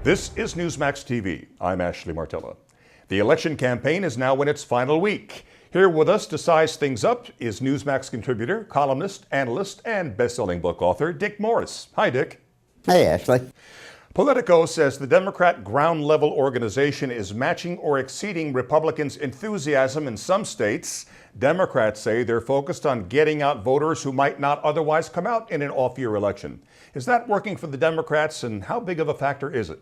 This is Newsmax TV. I'm Ashley Martella. The election campaign is now in its final week. Here with us to size things up is Newsmax contributor, columnist, analyst, and best-selling book author Dick Morris. Hi, Dick. Hey, Ashley. Politico says the Democrat ground-level organization is matching or exceeding Republicans' enthusiasm in some states. Democrats say they're focused on getting out voters who might not otherwise come out in an off-year election. Is that working for the Democrats, and how big of a factor is it?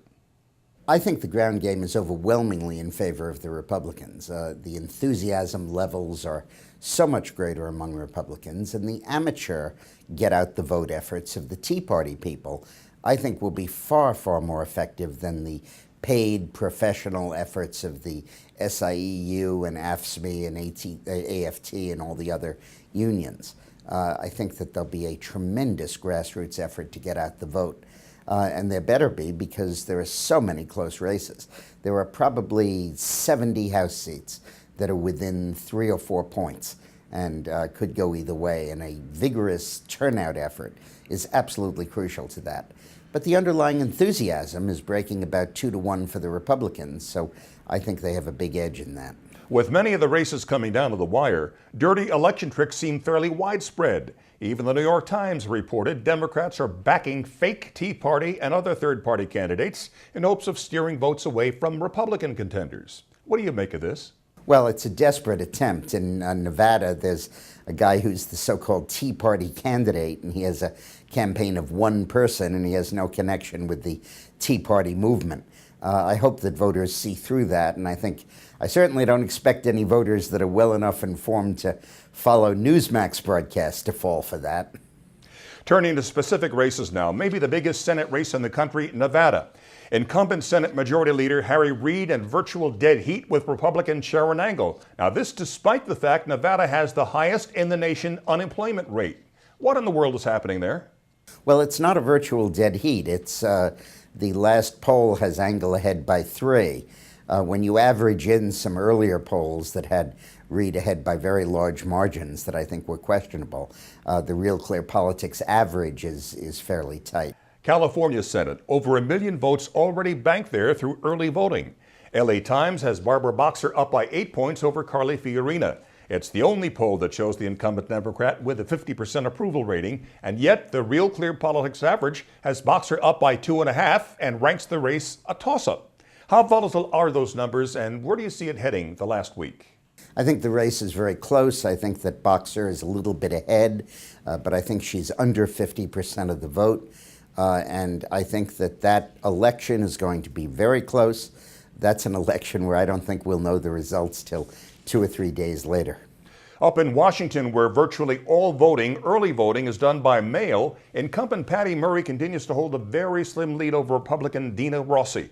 I think the ground game is overwhelmingly in favor of the Republicans. The enthusiasm levels are so much greater among Republicans, and the amateur get-out-the-vote efforts of the Tea Party people, I think, will be far, far more effective than the paid professional efforts of the SIEU and AFSCME and AFT and all the other unions. I think that there'll be a tremendous grassroots effort to get out the vote. And there better be, because there are so many close races. There are probably 70 House seats that are within 3 or 4 points and could go either way. And a vigorous turnout effort is absolutely crucial to that. But the underlying enthusiasm is breaking about 2-1 for the Republicans, so I think they have a big edge in that. With many of the races coming down to the wire, dirty election tricks seem fairly widespread. Even the New York Times reported Democrats are backing fake Tea Party and other third-party candidates in hopes of steering votes away from Republican contenders. What do you make of this? Well, it's a desperate attempt. In Nevada, there's a guy who's the so-called Tea Party candidate, and he has a campaign of one person, and he has no connection with the Tea Party movement. I hope that voters see through that, and I certainly don't expect any voters that are well enough informed to follow Newsmax broadcasts to fall for that. Turning to specific races now, maybe the biggest Senate race in the country, Nevada. Incumbent Senate Majority Leader Harry Reid in virtual dead heat with Republican Sharon Angle. Now this despite the fact Nevada has the highest in the nation unemployment rate. What in the world is happening there? Well, it's not a virtual dead heat. It's the last poll has Angle ahead by 3. When you average in some earlier polls that had Reid ahead by very large margins that I think were questionable, the Real Clear Politics average is fairly tight. California Senate, over 1 million votes already banked there through early voting. LA Times has Barbara Boxer up by 8 points over Carly Fiorina. It's the only poll that shows the incumbent Democrat with a 50% approval rating, and yet the Real Clear Politics average has Boxer up by 2.5 and ranks the race a toss-up. How volatile are those numbers, and where do you see it heading the last week? I think the race is very close. I think that Boxer is a little bit ahead, but I think she's under 50% of the vote. And I think that election is going to be very close. That's an election where I don't think we'll know the results till 2 or 3 days later. Up in Washington, where virtually all voting, early voting, is done by mail, incumbent Patty Murray continues to hold a very slim lead over Republican Dina Rossi.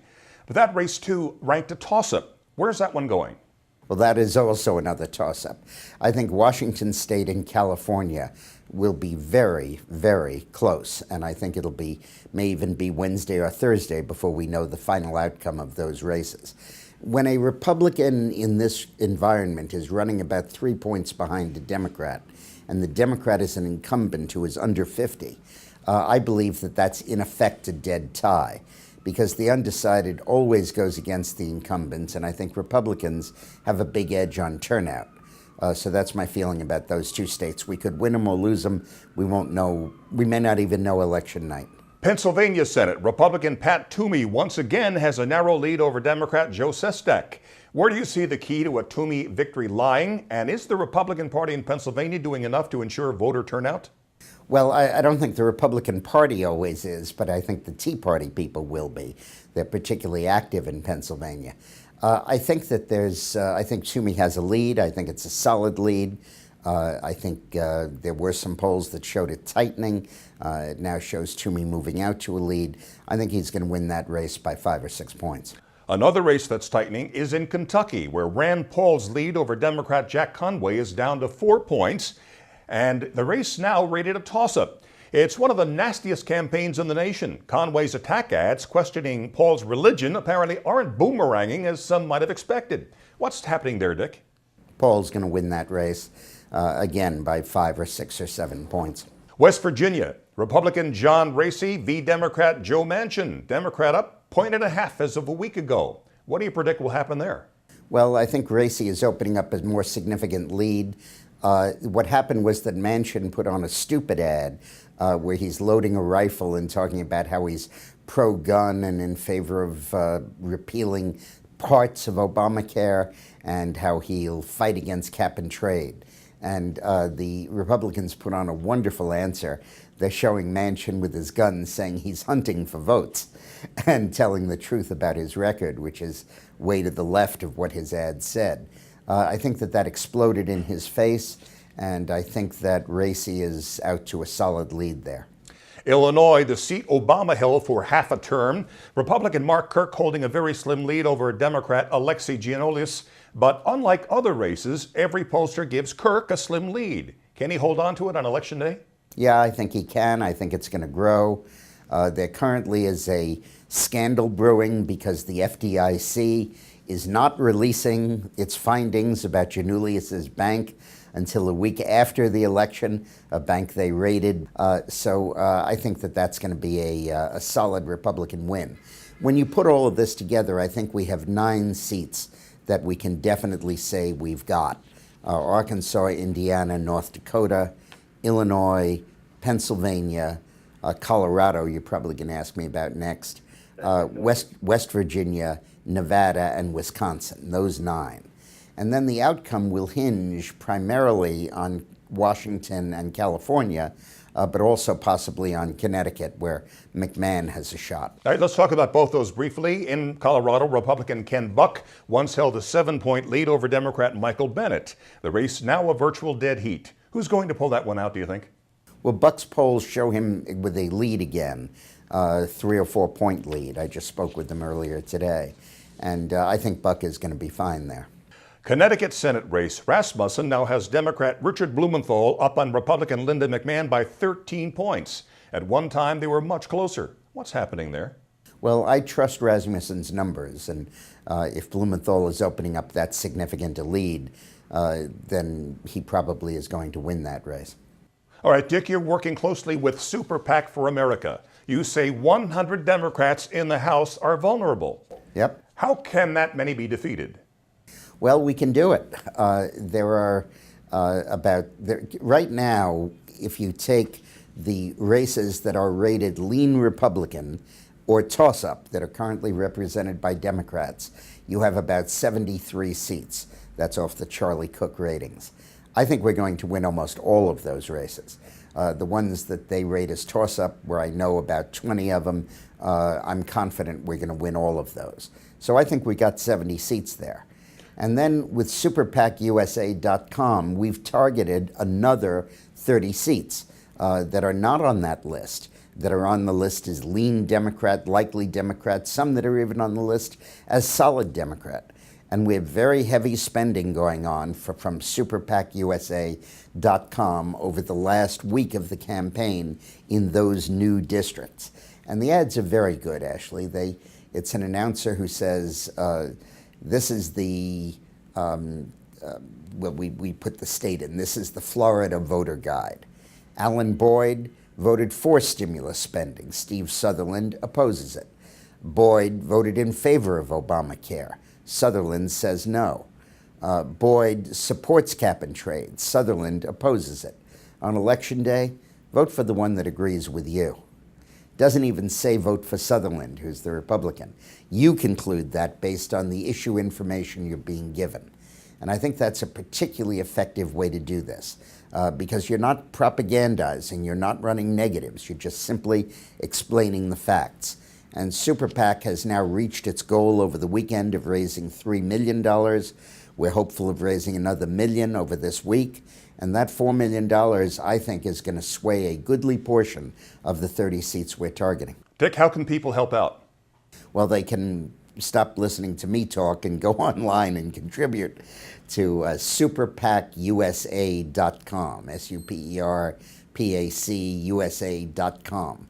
But that race, too, ranked a toss-up. Where's that one going? Well, that is also another toss-up. I think Washington State and California will be very, very close, and I think may even be Wednesday or Thursday before we know the final outcome of those races. When a Republican in this environment is running about 3 points behind the Democrat, and the Democrat is an incumbent who is under 50, I believe that that's in effect a dead tie, because the undecided always goes against the incumbents, and I think Republicans have a big edge on turnout. So that's my feeling about those 2 states. We could win them or lose them. We won't know. We may not even know election night. Pennsylvania Senate, Republican Pat Toomey once again has a narrow lead over Democrat Joe Sestak. Where do you see the key to a Toomey victory lying? And is the Republican Party in Pennsylvania doing enough to ensure voter turnout? Well, I don't think the Republican Party always is, but I think the Tea Party people will be. They're particularly active in Pennsylvania. I think that I think Toomey has a lead. I think it's a solid lead. I think there were some polls that showed it tightening. It now shows Toomey moving out to a lead. I think he's going to win that race by 5 or 6 points. Another race that's tightening is in Kentucky, where Rand Paul's lead over Democrat Jack Conway is down to 4 points, and the race now rated a toss-up. It's one of the nastiest campaigns in the nation. Conway's attack ads questioning Paul's religion apparently aren't boomeranging as some might have expected. What's happening there, Dick? Paul's going to win that race, again, by 5 or 6 or 7 points. West Virginia, Republican John Racy v. Democrat Joe Manchin. Democrat up 1.5 as of a week ago. What do you predict will happen there? Well, I think Racy is opening up a more significant lead. What happened was that Manchin put on a stupid ad where he's loading a rifle and talking about how he's pro-gun and in favor of repealing parts of Obamacare and how he'll fight against cap and trade. And the Republicans put on a wonderful answer. They're showing Manchin with his gun saying he's hunting for votes and telling the truth about his record, which is way to the left of what his ad said. I think that exploded in his face, and I think that Racy is out to a solid lead there. Illinois, the seat Obama held for half a term. Republican Mark Kirk holding a very slim lead over Democrat Alexei Giannoulis. But unlike other races, every pollster gives Kirk a slim lead. Can he hold on to it on Election Day? Yeah, I think he can. I think it's going to grow. There currently is a scandal brewing because the FDIC is not releasing its findings about Giannoulis's bank until a week after the election, a bank they raided. So I think that's going to be a solid Republican win. When you put all of this together, I think we have 9 seats that we can definitely say we've got. Arkansas, Indiana, North Dakota, Illinois, Pennsylvania, Colorado, you're probably going to ask me about next, West Virginia, Nevada, and Wisconsin, those 9. And then the outcome will hinge primarily on Washington and California, but also possibly on Connecticut, where McMahon has a shot. All right, let's talk about both those briefly. In Colorado, Republican Ken Buck once held a 7-point lead over Democrat Michael Bennet. The race now a virtual dead heat. Who's going to pull that one out, do you think? Well, Buck's polls show him with a lead again, 3 or 4 point lead. I just spoke with them earlier today. And I think Buck is going to be fine there. Connecticut Senate race. Rasmussen now has Democrat Richard Blumenthal up on Republican Linda McMahon by 13 points. At one time, they were much closer. What's happening there? Well, I trust Rasmussen's numbers, and if Blumenthal is opening up that significant a lead, then he probably is going to win that race. All right, Dick, you're working closely with Super PAC for America. You say 100 Democrats in the House are vulnerable. Yep. How can that many be defeated? Well, we can do it. There are right now, if you take the races that are rated lean Republican or toss-up that are currently represented by Democrats, you have about 73 seats. That's off the Charlie Cook ratings. I think we're going to win almost all of those races. The ones that they rate as toss-up, where I know about 20 of them, I'm confident we're going to win all of those. So I think we got 70 seats there. And then with superpacusa.com, we've targeted another 30 seats that are not on that list, that are on the list as lean Democrat, likely Democrat, some that are even on the list as solid Democrat. And we have very heavy spending going on from superpacusa.com over the last week of the campaign in those new districts. And the ads are very good, Ashley. It's an announcer who says, this is the, we put the state in, this is the Florida voter guide. Alan Boyd voted for stimulus spending. Steve Sutherland opposes it. Boyd voted in favor of Obamacare. Sutherland says no. Boyd supports cap and trade. Sutherland opposes it. On Election Day, vote for the one that agrees with you. Doesn't even say vote for Sutherland, who's the Republican. You conclude that based on the issue information you're being given. And I think that's a particularly effective way to do this because you're not propagandizing, you're not running negatives, you're just simply explaining the facts. And Super PAC has now reached its goal over the weekend of raising $3 million. We're hopeful of raising another $1 million over this week. And that $4 million, I think, is going to sway a goodly portion of the 30 seats we're targeting. Dick, how can people help out? Well, they can stop listening to me talk and go online and contribute to superpacusa.com, superpacusa.com.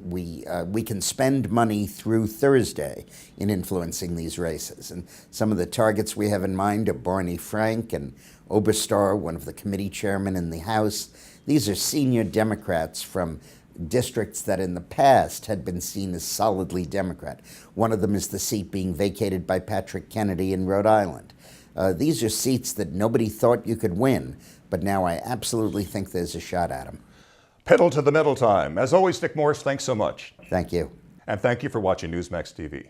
We can spend money through Thursday in influencing these races. And some of the targets we have in mind are Barney Frank and Oberstar, one of the committee chairmen in the House. These are senior Democrats from districts that in the past had been seen as solidly Democrat. One of them is the seat being vacated by Patrick Kennedy in Rhode Island. These are seats that nobody thought you could win, but now I absolutely think there's a shot at them. Pedal to the metal time. As always, Nick Morris, thanks so much. Thank you. And thank you for watching Newsmax TV.